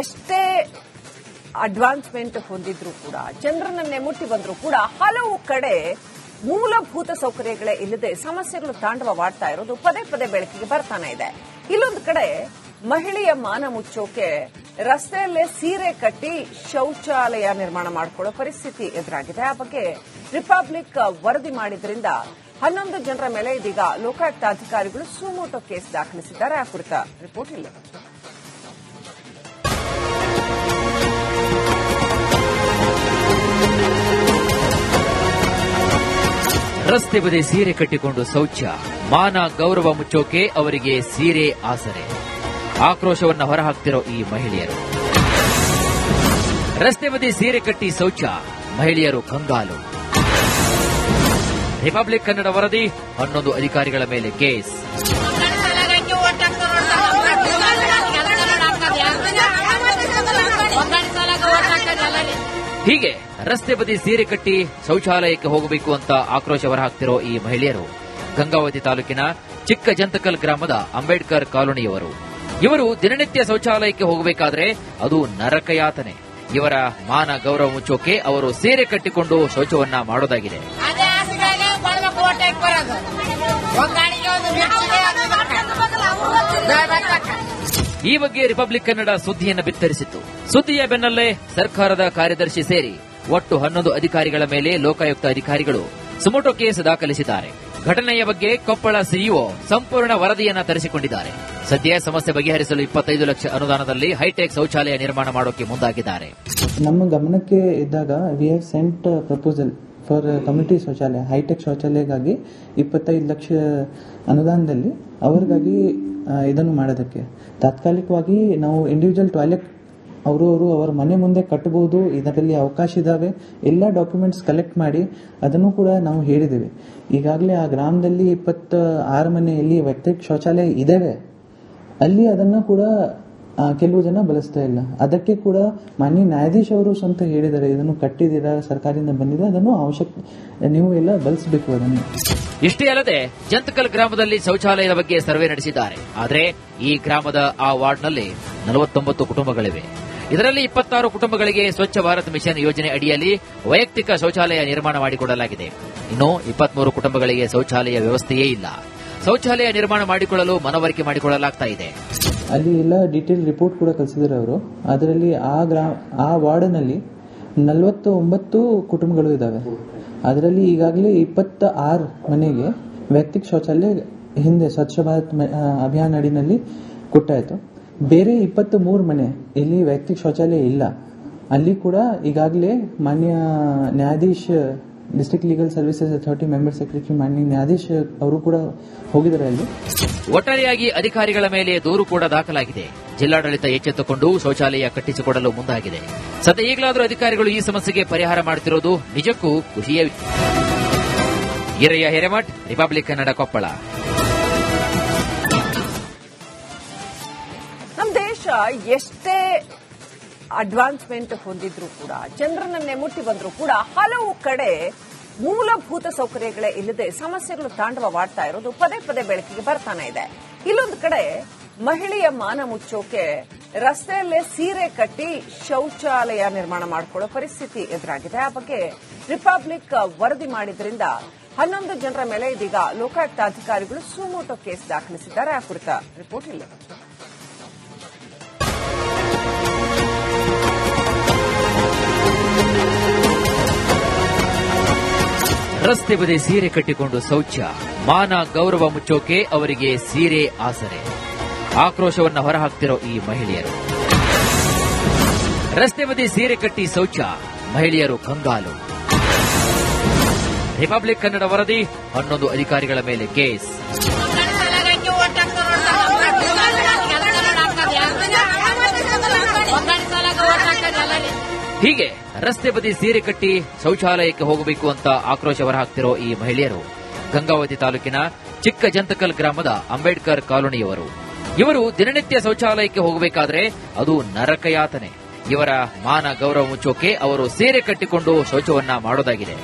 ಎಷ್ಟೇ ಅಡ್ವಾನ್ಸ್ಮೆಂಟ್ ಹೊಂದಿದ್ರು ಕೂಡ, ಚಂದ್ರನನ್ನೇ ಮುಟ್ಟಿ ಬಂದರೂ ಕೂಡ ಹಲವು ಕಡೆ ಮೂಲಭೂತ ಸೌಕರ್ಯಗಳೇ ಇಲ್ಲದೆ ಸಮಸ್ಯೆಗಳು ತಾಂಡವವಾಡ್ತಾ ಇರೋದು ಪದೇ ಪದೇ ಬೆಳಕಿಗೆ ಬರ್ತಾನೆ ಇದೆ. ಇಲ್ಲೊಂದು ಕಡೆ ಮಹಿಳೆಯ ಮಾನ ಮುಚ್ಚೋಕೆ ರಸ್ತೆಯಲ್ಲೇ ಸೀರೆ ಕಟ್ಟಿ ಶೌಚಾಲಯ ನಿರ್ಮಾಣ ಮಾಡಿಕೊಳ್ಳೋ ಪರಿಸ್ಥಿತಿ ಎದುರಾಗಿದೆ. ಆ ಬಗ್ಗೆ ರಿಪಬ್ಲಿಕ್ ವರದಿ ಮಾಡಿದ್ರಿಂದ 11 ಜನರ ಮೇಲೆ ಇದೀಗ ಲೋಕಾಯುಕ್ತ ಅಧಿಕಾರಿಗಳು ಸುಮೋಟೋ ಕೇಸ್ ದಾಖಲಿಸಿದ್ದಾರೆ. ಆ ಕುರಿತ ರಿಪೋರ್ಟ್ ಇಲ್ಲ. ರಸ್ತೆ ಬದಿ ಸೀರೆ ಕಟ್ಟಿಕೊಂಡು ಶೌಚ, ಮಾನ ಗೌರವ ಮುಚ್ಚೋಕೆ ಅವರಿಗೆ ಸೀರೆ ಆಸರೆ. ಆಕ್ರೋಶವನ್ನ ಹೊರಹಾಕ್ತಿರೋ ಈ ಮಹಿಳೆಯರು. ರಸ್ತೆ ಬದಿ ಸೀರೆ ಕಟ್ಟಿ ಶೌಚ, ಮಹಿಳೆಯರು ಕಂಗಾಲು. ರಿಪಬ್ಲಿಕ್ ಕನ್ನಡ ವರದಿ, 11 ಅಧಿಕಾರಿಗಳ ಮೇಲೆ ಕೇಸ್. ಹೀಗೆ ರಸ್ತೆ ಬದಿ ಸೀರೆ ಕಟ್ಟಿ ಶೌಚಾಲಯಕ್ಕೆ ಹೋಗಬೇಕು ಅಂತ ಆಕ್ರೋಶ ಹೊರಹಾಕ್ತಿರೋ ಈ ಮಹಿಳೆಯರು ಗಂಗಾವತಿ ತಾಲೂಕಿನ ಚಿಕ್ಕಜಂತಕಲ್ ಗ್ರಾಮದ ಅಂಬೇಡ್ಕರ್ ಕಾಲೋನಿಯವರು. ಇವರು ದಿನನಿತ್ಯ ಶೌಚಾಲಯಕ್ಕೆ ಹೋಗಬೇಕಾದ್ರೆ ಅದು ನರಕಯಾತನೆ. ಇವರ ಮಾನ ಗೌರವ ಮುಚ್ಚೋಕೆ ಅವರು ಸೀರೆ ಕಟ್ಟಿಕೊಂಡು ಶೌಚವನ್ನ ಮಾಡೋದಾಗಿದೆ. ಈ ಬಗ್ಗೆ ರಿಪಬ್ಲಿಕ್ ಕನ್ನಡ ಸುದ್ದಿಯನ್ನು ಬಿತ್ತರಿಸಿತ್ತು. ಸುದ್ದಿಯ ಬೆನ್ನಲ್ಲೇ ಸರ್ಕಾರದ ಕಾರ್ಯದರ್ಶಿ ಸೇರಿ ಒಟ್ಟು 11 ಅಧಿಕಾರಿಗಳ ಮೇಲೆ ಲೋಕಾಯುಕ್ತ ಅಧಿಕಾರಿಗಳು ಸುಮೋಟೋ ಕೇಸ್ ದಾಖಲಿಸಿದ್ದಾರೆ. ಘಟನೆಯ ಬಗ್ಗೆ ಕೊಪ್ಪಳ ಸಿಇಒ ಸಂಪೂರ್ಣ ವರದಿಯನ್ನ ತರಿಸಿಕೊಂಡಿದ್ದಾರೆ. ಸದ್ಯ ಸಮಸ್ಯೆ ಬಗೆಹರಿಸಲು 25 ಲಕ್ಷ ಅನುದಾನದಲ್ಲಿ ಹೈಟೆಕ್ ಶೌಚಾಲಯ ನಿರ್ಮಾಣ ಮಾಡೋಕೆ ಮುಂದಾಗಿದ್ದಾರೆ. ನಮ್ಮ ಗಮನಕ್ಕೆ ಇದ್ದಾಗ we have scent proposal for community ಶೌಚಾಲಯ, ಹೈಟೆಕ್ ಶೌಚಾಲಯಕ್ಕಾಗಿ 25 ಲಕ್ಷ ಅನುದಾನದಲ್ಲಿ ಅವರಿಗಾಗಿ ಇದನ್ನು ಮಾಡೋದಕ್ಕೆ ತಾತ್ಕಾಲಿಕವಾಗಿ ನಾವು ಇಂಡಿವಿಜುವಲ್ ಟಾಯ್ಲೆಟ್ ಅವರು ಅವರ ಮನೆ ಮುಂದೆ ಕಟ್ಟಬಹುದು, ಇದರಲ್ಲಿ ಅವಕಾಶ ಇದಾವೆ, ಎಲ್ಲ ಡಾಕ್ಯುಮೆಂಟ್ಸ್ ಕಲೆಕ್ಟ್ ಮಾಡಿ ಅದನ್ನು ಕೂಡ ನಾವು ಹೇಳಿದ್ದೇವೆ. ಈಗಾಗಲೇ ಆ ಗ್ರಾಮದಲ್ಲಿ 26 ಮನೆಯಲ್ಲಿ ವೈಯಕ್ತಿಕ ಶೌಚಾಲಯ ಇದಾವೆ, ಅಲ್ಲಿ ಅದನ್ನು ಕೂಡ ಕೆಲವು ಜನ ಬಳಸ್ತಾ ಇಲ್ಲ. ಅದಕ್ಕೆ ಕೂಡ ಮಾನ್ಯ ನ್ಯಾಯಾಧೀಶ ಅವರು ಸ್ವಂತ ಹೇಳಿದ್ದಾರೆ, ಇದನ್ನು ಕಟ್ಟಿದ್ದೀರಾ, ಸರ್ಕಾರದಿಂದ ಬಂದಿದೆ, ಅದನ್ನು ಅವಶ್ಯಕ ನೀವು ಎಲ್ಲ ಬಳಸಬೇಕು ಅದನ್ನು. ಇಷ್ಟೇ ಅಲ್ಲದೆ ಜಂತಕಲ್ ಗ್ರಾಮದಲ್ಲಿ ಶೌಚಾಲಯದ ಬಗ್ಗೆ ಸರ್ವೆ ನಡೆಸಿದ್ದಾರೆ. ಆದರೆ ಈ ಗ್ರಾಮದ ಆ ವಾರ್ಡ್ನಲ್ಲಿ 49 ಕುಟುಂಬಗಳಿವೆ. ಇದರಲ್ಲಿ 26 ಕುಟುಂಬಗಳಿಗೆ ಸ್ವಚ್ಛ ಭಾರತ್ ಮಿಷನ್ ಯೋಜನೆ ಅಡಿಯಲ್ಲಿ ವೈಯಕ್ತಿಕ ಶೌಚಾಲಯ ನಿರ್ಮಾಣ ಮಾಡಿಕೊಡಲಾಗಿದೆ. ಇನ್ನು 23 ಕುಟುಂಬಗಳಿಗೆ ಶೌಚಾಲಯ ವ್ಯವಸ್ಥೆಯೇ ಇಲ್ಲ. ಶೌಚಾಲಯ ನಿರ್ಮಾಣ ಮಾಡಿಕೊಳ್ಳಲು ಮನವರಿಕೆ ಮಾಡಿಕೊಳ್ಳಲಾಗ್ತಾ ಇದೆ. ಅಲ್ಲಿ ಎಲ್ಲ ಡೀಟೇಲ್ ರಿಪೋರ್ಟ್ ಕೂಡ ಕಳಿಸಿದ್ದಾರೆ ಅವರು. ಅದರಲ್ಲಿ ಆ ವಾರ್ಡ್ನಲ್ಲಿ 49 ಕುಟುಂಬಗಳು ಇದಾವೆ. ಅದರಲ್ಲಿ ಈಗಾಗಲೇ 26 ಮನೆಗೆ ವೈಯಕ್ತಿಕ ಶೌಚಾಲಯ ಹಿಂದೆ ಸ್ವಚ್ಛ ಭಾರತ್ ಅಭಿಯಾನ ಅಡಿನಲ್ಲಿ ಕೊಟ್ಟಾಯಿತು. ಬೇರೆ 23 ಮನೆ ಇಲ್ಲಿ ವೈಯಕ್ತಿಕ ಶೌಚಾಲಯ ಇಲ್ಲ. ಅಲ್ಲಿ ಕೂಡ ಈಗಾಗಲೇ ಮಾನ್ಯ ನ್ಯಾಯಾಧೀಶ district legal services authority member secretary ಮಾನ್ಯ ನ್ಯಾಯಾಧೀಶ ಅವರು ಕೂಡ ಹೋಗಿದ್ದಾರೆ ಅಲ್ಲಿ. ಒಟ್ಟಾರೆಯಾಗಿ ಅಧಿಕಾರಿಗಳ ಮೇಲೆ ದೂರು ಕೂಡ ದಾಖಲಾಗಿದೆ. ಜಿಲ್ಲಾಡಳಿತ ಎಚ್ಚೆತ್ತುಕೊಂಡು ಶೌಚಾಲಯ ಕಟ್ಟಿಸಿಕೊಡಲು ಮುಂದಾಗಿದೆ. ಸದ್ಯ ಈಗಲಾದರೂ ಅಧಿಕಾರಿಗಳು ಈ ಸಮಸ್ಯೆಗೆ ಪರಿಹಾರ ಮಾಡುತ್ತಿರುವುದು ನಿಜಕ್ಕೂ ಖುಷಿಯ ವಿಷಯ. ಈರಯ್ಯ ಹಿರೇಮಠ್, ರಿಪಬ್ಲಿಕ್ ಕನ್ನಡ, ಕೊಪ್ಪಳ. ನಮ್ಮ ದೇಶ ಎಷ್ಟೇ ಅಡ್ವಾನ್ಸ್ಮೆಂಟ್ ಹೊಂದಿದ್ರು ಕೂಡ, ಚಂದ್ರನನ್ನೇ ಮುಟ್ಟಿ ಬಂದರೂ ಕೂಡ ಹಲವು ಕಡೆ ಮೂಲಭೂತ ಸೌಕರ್ಯಗಳೇ ಇಲ್ಲದೆ ಸಮಸ್ಯೆಗಳು ತಾಂಡವವಾಡ್ತಾ ಇರೋದು ಪದೇ ಪದೇ ಬೆಳಕಿಗೆ ಬರ್ತಾನೆ ಇದೆ. ಇಲ್ಲೊಂದು ಕಡೆ ಮಹಿಳೆಯ ಮಾನ ಮುಚ್ಚೋಕೆ ರಸ್ತೆಯಲ್ಲೇ ಸೀರೆ ಕಟ್ಟಿ ಶೌಚಾಲಯ ನಿರ್ಮಾಣ ಮಾಡಿಕೊಳ್ಳೋ ಪರಿಸ್ಥಿತಿ ಎದುರಾಗಿದೆ. ಆ ಬಗ್ಗೆ ರಿಪಬ್ಲಿಕ್ ವರದಿ ಮಾಡಿದ್ರಿಂದ 11 ಜನರ ಮೇಲೆ ಇದೀಗ ಲೋಕಾಯುಕ್ತ ಅಧಿಕಾರಿಗಳು ಸುಮೋಟೋ ಕೇಸ್ ದಾಖಲಿಸಿದ್ದಾರೆ. ಆ ಕುರಿತ ರಿಪೋರ್ಟ್ ಇಲ್ಲ. ರಸ್ತೆ ಬದಿ ಸೀರೆ ಕಟ್ಟಿಕೊಂಡು ಶೌಚ, ಮಾನ ಗೌರವ ಮುಚ್ಚೋಕೆ ಅವರಿಗೆ ಸೀರೆ ಆಸರೆ. ಆಕ್ರೋಶವನ್ನ ಹೊರಹಾಕ್ತಿರೋ ಈ ಮಹಿಳೆಯರು. ರಸ್ತೆ ಬದಿ ಸೀರೆ ಕಟ್ಟಿ ಶೌಚ, ಮಹಿಳೆಯರು ಕಂಗಾಲು. ರಿಪಬ್ಲಿಕ್ ಕನ್ನಡ ವರದಿ, 11 ಅಧಿಕಾರಿಗಳ ಮೇಲೆ ಕೇಸ್. ಹೀಗೆ ರಸ್ತೆ ಬದಿ ಸೀರೆ ಕಟ್ಟಿ ಶೌಚಾಲಯಕ್ಕೆ ಹೋಗಬೇಕು ಅಂತ ಆಕ್ರೋಶ ಹೊರಹಾಕ್ತಿರೋ ಈ ಮಹಿಳೆಯರು ಗಂಗಾವತಿ ತಾಲೂಕಿನ ಚಿಕ್ಕಜಂತಕಲ್ ಗ್ರಾಮದ ಅಂಬೇಡ್ಕರ್ ಕಾಲೋನಿಯವರು. ಇವರು ದಿನನಿತ್ಯ ಶೌಚಾಲಯಕ್ಕೆ ಹೋಗಬೇಕಾದ್ರೆ ಅದು ನರಕಯಾತನೆ. ಇವರ ಮಾನ ಗೌರವ ಮುಚ್ಚೋಕೆ ಅವರು ಸೀರೆ ಕಟ್ಟಿಕೊಂಡು ಶೌಚವನ್ನ ಮಾಡೋದಾಗಿದೆ.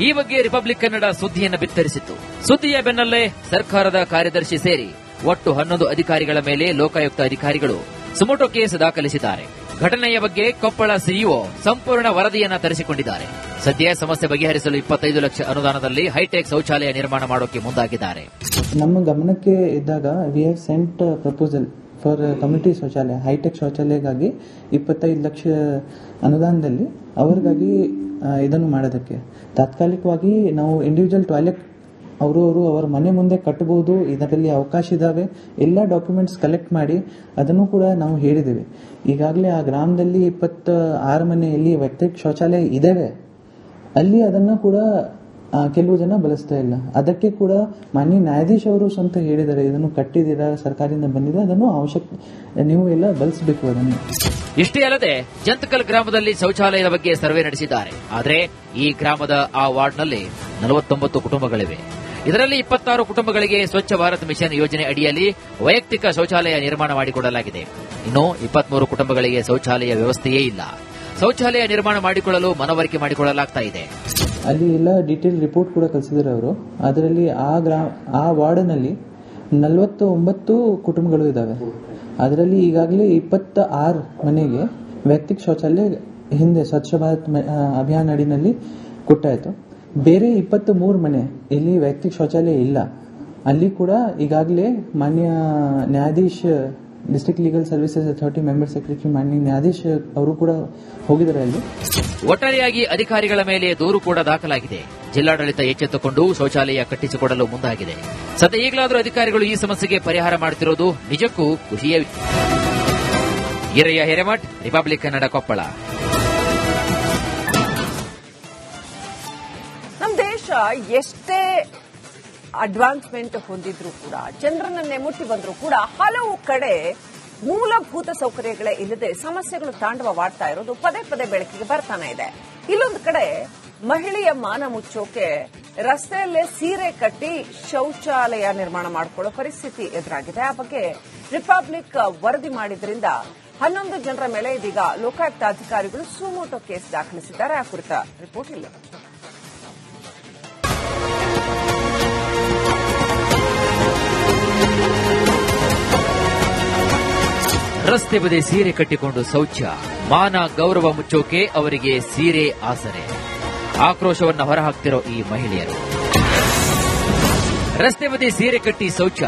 ಈ ಬಗ್ಗೆ ರಿಪಬ್ಲಿಕ್ ಕನ್ನಡ ಸುದ್ದಿಯನ್ನು ಬಿತ್ತರಿಸಿತ್ತು. ಸುದ್ದಿಯ ಬೆನ್ನಲ್ಲೇ ಸರ್ಕಾರದ ಕಾರ್ಯದರ್ಶಿ ಸೇರಿ ಒಟ್ಟು 11 ಅಧಿಕಾರಿಗಳ ಮೇಲೆ ಲೋಕಾಯುಕ್ತ ಅಧಿಕಾರಿಗಳು ಸುಮೋಟೋ ಕೇಸ್ ದಾಖಲಿಸಿದ್ದಾರೆ. ಘಟನೆಯ ಬಗ್ಗೆ ಕೊಪ್ಪಳ ಸಿಇಒ ಸಂಪೂರ್ಣ ವರದಿಯನ್ನ ತರಿಸಿಕೊಂಡಿದ್ದಾರೆ. ಸದ್ಯ ಸಮಸ್ಯೆ ಬಗೆಹರಿಸಲು 25 ಲಕ್ಷ ಅನುದಾನದಲ್ಲಿ ಹೈಟೆಕ್ ಶೌಚಾಲಯ ನಿರ್ಮಾಣ ಮಾಡೋಕೆ ಮುಂದಾಗಿದ್ದಾರೆ. ನಮ್ಮ ಗಮನಕ್ಕೆ ಇದ್ದಾಗ we have scent proposal for community ಶೌಚಾಲಯ, ಹೈಟೆಕ್ ಶೌಚಾಲಯಕ್ಕಾಗಿ 25 ಲಕ್ಷ ಅನುದಾನದಲ್ಲಿ ಅವರಿಗಾಗಿ ಇದನ್ನು ಮಾಡೋದಕ್ಕೆ. ತಾತ್ಕಾಲಿಕವಾಗಿ ನಾವು ಇಂಡಿವಿಜುವಲ್ ಟಾಯ್ಲೆಟ್ ಅವರು ಅವರ ಮನೆ ಮುಂದೆ ಕಟ್ಟಬಹುದು, ಇದರಲ್ಲಿ ಅವಕಾಶ ಇದಾವೆ, ಎಲ್ಲ ಡಾಕ್ಯುಮೆಂಟ್ಸ್ ಕಲೆಕ್ಟ್ ಮಾಡಿ ಅದನ್ನು ಕೂಡ ನಾವು ಹೇಳಿದ್ದೇವೆ. ಈಗಾಗಲೇ ಆ ಗ್ರಾಮದಲ್ಲಿ 26 ಮನೆಯಲ್ಲಿ ವೈಯಕ್ತಿಕ ಶೌಚಾಲಯ ಇದಾವೆ, ಅಲ್ಲಿ ಅದನ್ನು ಕೂಡ ಕೆಲವು ಜನ ಬಳಸ್ತಾ ಇಲ್ಲ. ಅದಕ್ಕೆ ಕೂಡ ಮಾನ್ಯ ನ್ಯಾಯಾಧೀಶ ಅವರು ಸ್ವಂತ ಹೇಳಿದ್ದಾರೆ, ಇದನ್ನು ಕಟ್ಟಿದ್ದೀರಾ, ಸರ್ಕಾರದಿಂದ ಬಂದಿದೆ, ಅದನ್ನು ಅವಶ್ಯಕ ನೀವು ಎಲ್ಲ ಬಳಸಬೇಕು ಅದನ್ನು. ಇಷ್ಟೇ ಅಲ್ಲದೆ ಜಂತಕಲ್ ಗ್ರಾಮದಲ್ಲಿ ಶೌಚಾಲಯದ ಬಗ್ಗೆ ಸರ್ವೆ ನಡೆಸಿದ್ದಾರೆ. ಆದರೆ ಈ ಗ್ರಾಮದ ಆ ವಾರ್ಡ್ನಲ್ಲಿ 49 ಕುಟುಂಬಗಳಿವೆ. ಇದರಲ್ಲಿ 26 ಕುಟುಂಬಗಳಿಗೆ ಸ್ವಚ್ಛ ಭಾರತ್ ಮಿಷನ್ ಯೋಜನೆ ಅಡಿಯಲ್ಲಿ ವೈಯಕ್ತಿಕ ಶೌಚಾಲಯ ನಿರ್ಮಾಣ ಮಾಡಿಕೊಡಲಾಗಿದೆ. ಇನ್ನು 23 ಕುಟುಂಬಗಳಿಗೆ ಶೌಚಾಲಯ ವ್ಯವಸ್ಥೆಯೇ ಇಲ್ಲ. ಶೌಚಾಲಯ ನಿರ್ಮಾಣ ಮಾಡಿಕೊಳ್ಳಲು ಮನವರಿಕೆ ಮಾಡಿಕೊಳ್ಳಲಾಗ್ತಾ ಇದೆ. ಅಲ್ಲಿ ಎಲ್ಲ ಡೀಟೇಲ್ ರಿಪೋರ್ಟ್ ಕೂಡ ಕಳಿಸಿದ್ದಾರೆ ಅವರು. ಅದರಲ್ಲಿ ಆ ವಾರ್ಡ್ನಲ್ಲಿ 49 ಕುಟುಂಬಗಳು ಇದಾವೆ. ಅದರಲ್ಲಿ ಈಗಾಗಲೇ 26 ಮನೆಗೆ ವೈಯಕ್ತಿಕ ಶೌಚಾಲಯ ಹಿಂದೆ ಸ್ವಚ್ಛ ಭಾರತ್ ಅಭಿಯಾನ ಅಡಿನಲ್ಲಿ ಕೊಟ್ಟಾಯಿತು. ಬೇರೆ 23 ಮನೆ ಇಲ್ಲಿ ವೈಯಕ್ತಿಕ ಶೌಚಾಲಯ ಇಲ್ಲ. ಅಲ್ಲಿ ಕೂಡ ಈಗಾಗಲೇ ಮಾನ್ಯ ನ್ಯಾಯಾಧೀಶ district legal services authority member secretary ಮಾನ್ಯ ನ್ಯಾಯಾಧೀಶ ಅವರು ಕೂಡ ಹೋಗಿದ್ದಾರೆ ಅಲ್ಲಿ. ಒಟ್ಟಾರೆಯಾಗಿ ಅಧಿಕಾರಿಗಳ ಮೇಲೆ ದೂರು ಕೂಡ ದಾಖಲಾಗಿದೆ. ಜಿಲ್ಲಾಡಳಿತ ಎಚ್ಚೆತ್ತುಕೊಂಡು ಶೌಚಾಲಯ ಕಟ್ಟಿಸಿಕೊಡಲು ಮುಂದಾಗಿದೆ. ಸದ್ಯ ಈಗಲಾದರೂ ಅಧಿಕಾರಿಗಳು ಈ ಸಮಸ್ಯೆಗೆ ಪರಿಹಾರ ಮಾಡುತ್ತಿರುವುದು ನಿಜಕ್ಕೂ ಖುಷಿಯ ವಿಷಯ. ಈರಯ್ಯ ಹಿರೇಮಠ್, ರಿಪಬ್ಲಿಕ್ ಕನ್ನಡ, ಕೊಪ್ಪಳ. ನಮ್ಮ ದೇಶ ಎಷ್ಟೇ ಅಡ್ವಾನ್ಸ್ಮೆಂಟ್ ಹೊಂದಿದ್ರು ಕೂಡ, ಚಂದ್ರನನ್ನೇ ಮುಟ್ಟಿ ಬಂದರೂ ಕೂಡ ಹಲವು ಕಡೆ ಮೂಲಭೂತ ಸೌಕರ್ಯಗಳೇ ಇಲ್ಲದೆ ಸಮಸ್ಯೆಗಳು ತಾಂಡವವಾಡ್ತಾ ಇರೋದು ಪದೇ ಪದೇ ಬೆಳಕಿಗೆ ಬರ್ತಾನೆ ಇದೆ. ಇಲ್ಲೊಂದು ಕಡೆ ಮಹಿಳೆಯ ಮಾನ ಮುಚ್ಚೋಕೆ ರಸ್ತೆಯಲ್ಲೇ ಸೀರೆ ಕಟ್ಟಿ ಶೌಚಾಲಯ ನಿರ್ಮಾಣ ಮಾಡಿಕೊಳ್ಳೋ ಪರಿಸ್ಥಿತಿ ಎದುರಾಗಿದೆ. ಆ ಬಗ್ಗೆ ರಿಪಬ್ಲಿಕ್ ವರದಿ ಮಾಡಿದ್ರಿಂದ 11 ಜನರ ಮೇಲೆ ಇದೀಗ ಲೋಕಾಯುಕ್ತ ಅಧಿಕಾರಿಗಳು ಸುಮೋಟೋ ಕೇಸ್ ದಾಖಲಿಸಿದ್ದಾರೆ. ಆ ಕುರಿತ ರಿಪೋರ್ಟ್ ಇಲ್ಲ. ರಸ್ತೆ ಬದಿ ಸೀರೆ ಕಟ್ಟಿಕೊಂಡು ಶೌಚ, ಮಾನ ಗೌರವ ಮುಚ್ಚೋಕೆ ಅವರಿಗೆ ಸೀರೆ ಆಸರೆ. ಆಕ್ರೋಶವನ್ನ ಹೊರಹಾಕ್ತಿರೋ ಈ ಮಹಿಳೆಯರು. ರಸ್ತೆ ಬದಿ ಸೀರೆ ಕಟ್ಟಿ ಶೌಚ,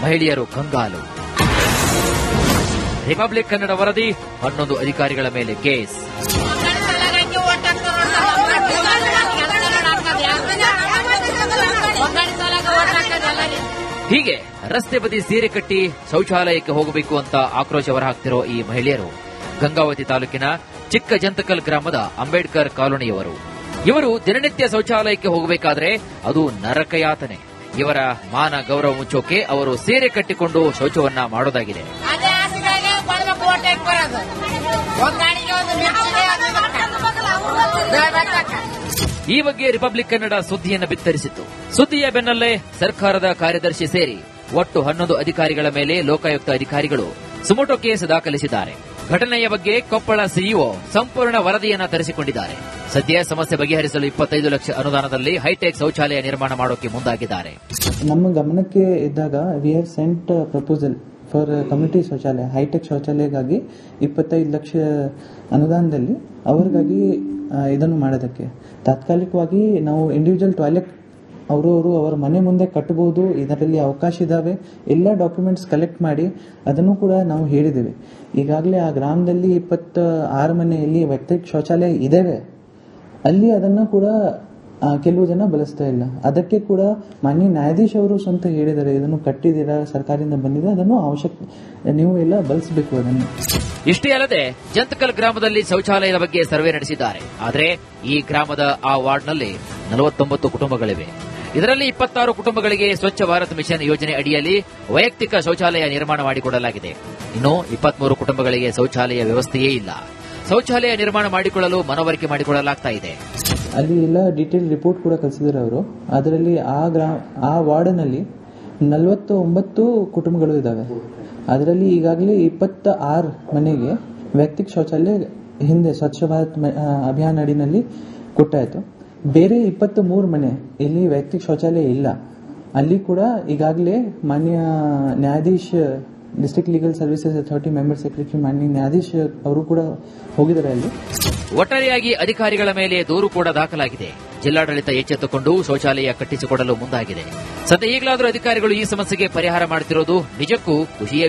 ಮಹಿಳೆಯರು ಕಂಗಾಲು. ರಿಪಬ್ಲಿಕ್ ಕನ್ನಡ ವರದಿ, 11 ಅಧಿಕಾರಿಗಳ ಮೇಲೆ ಕೇಸ್. ಹೀಗೆ ರಸ್ತೆ ಬದಿ ಸೀರೆ ಕಟ್ಟಿ ಶೌಚಾಲಯಕ್ಕೆ ಹೋಗಬೇಕು ಅಂತ ಆಕ್ರೋಶ ಹೊರಹಾಕ್ತಿರೋ ಈ ಮಹಿಳೆಯರು ಗಂಗಾವತಿ ತಾಲೂಕಿನ ಚಿಕ್ಕ ಜಂತಕಲ್ ಗ್ರಾಮದ ಅಂಬೇಡ್ಕರ್ ಕಾಲೋನಿಯವರು. ಇವರು ದಿನನಿತ್ಯ ಶೌಚಾಲಯಕ್ಕೆ ಹೋಗಬೇಕಾದ್ರೆ ಅದು ನರಕಯಾತನೆ. ಇವರ ಮಾನ ಗೌರವ ಮುಚ್ಚೋಕೆ ಅವರು ಸೀರೆ ಕಟ್ಟಿಕೊಂಡು ಶೌಚವನ್ನ ಮಾಡೋದಾಗಿದೆ. ಈ ಬಗ್ಗೆ ರಿಪಬ್ಲಿಕ್ ಕನ್ನಡ ಸುದ್ದಿಯನ್ನು ಬಿತ್ತರಿಸಿತ್ತು. ಸುದ್ದಿಯ ಬೆನ್ನಲ್ಲೇ ಸರ್ಕಾರದ ಕಾರ್ಯದರ್ಶಿ ಸೇರಿ ಒಟ್ಟು 11 ಅಧಿಕಾರಿಗಳ ಮೇಲೆ ಲೋಕಾಯುಕ್ತ ಅಧಿಕಾರಿಗಳು ಸುಮೋಟೋ ಕೇಸ್ ದಾಖಲಿಸಿದ್ದಾರೆ. ಘಟನೆಯ ಬಗ್ಗೆ ಕೊಪ್ಪಳ ಸಿಇಒ ಸಂಪೂರ್ಣ ವರದಿಯನ್ನ ತರಿಸಿಕೊಂಡಿದ್ದಾರೆ. ಸದ್ಯ ಸಮಸ್ಯೆ ಬಗೆಹರಿಸಲು 25 ಲಕ್ಷ ಅನುದಾನದಲ್ಲಿ ಹೈಟೆಕ್ ಶೌಚಾಲಯ ನಿರ್ಮಾಣ ಮಾಡೋಕೆ ಮುಂದಾಗಿದ್ದಾರೆ. ನಮ್ಮ ಗಮನಕ್ಕೆ ಇದ್ದಾಗ we have scent proposal for community ಶೌಚಾಲಯ, ಹೈಟೆಕ್ ಶೌಚಾಲಯಕ್ಕಾಗಿ 25 ಲಕ್ಷ ಅನುದಾನದಲ್ಲಿ ಅವರಿಗಾಗಿ ಇದನ್ನು ಮಾಡೋದಕ್ಕೆ. ತಾತ್ಕಾಲಿಕವಾಗಿ ನಾವು ಇಂಡಿವಿಜುವಲ್ ಟಾಯ್ಲೆಟ್ ಅವರು ಅವರ ಮನೆ ಮುಂದೆ ಕಟ್ಟಬಹುದು, ಇದರಲ್ಲಿ ಅವಕಾಶ ಇದಾವೆ, ಎಲ್ಲ ಡಾಕ್ಯುಮೆಂಟ್ಸ್ ಕಲೆಕ್ಟ್ ಮಾಡಿ ಅದನ್ನು ಕೂಡ ನಾವು ಹೇಳಿದ್ದೇವೆ. ಈಗಾಗಲೇ ಆ ಗ್ರಾಮದಲ್ಲಿ 26 ಮನೆಯಲ್ಲಿ ವೈಯಕ್ತಿಕ ಶೌಚಾಲಯ ಇದಾವೆ, ಅಲ್ಲಿ ಅದನ್ನು ಕೂಡ ಕೆಲವು ಜನ ಬಳಸ್ತಾ ಇಲ್ಲ. ಅದಕ್ಕೆ ಕೂಡ ಮಾನ್ಯ ನ್ಯಾಯಾಧೀಶ ಅವರು ಸ್ವಂತ ಹೇಳಿದ್ದಾರೆ, ಇದನ್ನು ಕಟ್ಟಿದ್ದೀರಾ, ಸರ್ಕಾರದಿಂದ ಬಂದಿದೆ, ಅದನ್ನು ಅವಶ್ಯಕ ನೀವು ಎಲ್ಲ ಬಳಸಬೇಕು ಅದನ್ನು. ಇಷ್ಟೇ ಅಲ್ಲದೆ ಜಂತಕಲ್ ಗ್ರಾಮದಲ್ಲಿ ಶೌಚಾಲಯದ ಬಗ್ಗೆ ಸರ್ವೆ ನಡೆಸಿದ್ದಾರೆ. ಆದರೆ ಈ ಗ್ರಾಮದ ಆ ವಾರ್ಡ್ನಲ್ಲಿ 49 ಕುಟುಂಬಗಳಿವೆ. ಇದರಲ್ಲಿ 26 ಕುಟುಂಬಗಳಿಗೆ ಸ್ವಚ್ಛ ಭಾರತ್ ಮಿಷನ್ ಯೋಜನೆ ಅಡಿಯಲ್ಲಿ ವೈಯಕ್ತಿಕ ಶೌಚಾಲಯ ನಿರ್ಮಾಣ ಮಾಡಿಕೊಡಲಾಗಿದೆ. ಇನ್ನು 23 ಕುಟುಂಬಗಳಿಗೆ ಶೌಚಾಲಯ ವ್ಯವಸ್ಥೆಯೇ ಇಲ್ಲ. ಶೌಚಾಲಯ ನಿರ್ಮಾಣ ಮಾಡಿಕೊಳ್ಳಲು ಮನವರಿಕೆ ಮಾಡಿಕೊಳ್ಳಲಾಗ್ತಾ ಇದೆ. ಅಲ್ಲಿ ಎಲ್ಲ ಡೀಟೇಲ್ ರಿಪೋರ್ಟ್ ಕೂಡ ಕಳಿಸಿದ್ದಾರೆ ಅವರು. ಅದರಲ್ಲಿ ಆ ವಾರ್ಡ್ನಲ್ಲಿ 49 ಕುಟುಂಬಗಳು ಇದಾವೆ. ಅದರಲ್ಲಿ ಈಗಾಗಲೇ 26 ಮನೆಗೆ ವೈಯಕ್ತಿಕ ಶೌಚಾಲಯ ಹಿಂದೆ ಸ್ವಚ್ಛ ಭಾರತ್ ಅಭಿಯಾನ ಅಡಿನಲ್ಲಿ ಕೊಟ್ಟಾಯಿತು. ಬೇರೆ 23 ಮನೆ ಇಲ್ಲಿ ವೈಯಕ್ತಿಕ ಶೌಚಾಲಯ ಇಲ್ಲ. ಅಲ್ಲಿ ಕೂಡ ಈಗಾಗಲೇ ಮಾನ್ಯ ನ್ಯಾಯಾಧೀಶ್ district legal services authority member secretary ಮಾನ್ಯ ನ್ಯಾಯಾಧೀಶ್ ಅವರು ಕೂಡ ಹೋಗಿದ್ದಾರೆ ಅಲ್ಲಿ. ಒಟ್ಟಾರೆಯಾಗಿ ಅಧಿಕಾರಿಗಳ ಮೇಲೆ ದೂರು ಕೂಡ ದಾಖಲಾಗಿದೆ. ಜಿಲ್ಲಾಡಳಿತ ಎಚ್ಚೆತ್ತುಕೊಂಡು ಶೌಚಾಲಯ ಕಟ್ಟಿಸಿಕೊಡಲು ಮುಂದಾಗಿದೆ. ಸದ್ಯ ಈಗಲಾದರೂ ಅಧಿಕಾರಿಗಳು ಈ ಸಮಸ್ಯೆಗೆ ಪರಿಹಾರ ಮಾಡುತ್ತಿರುವುದು ನಿಜಕ್ಕೂ ಖುಷಿಯ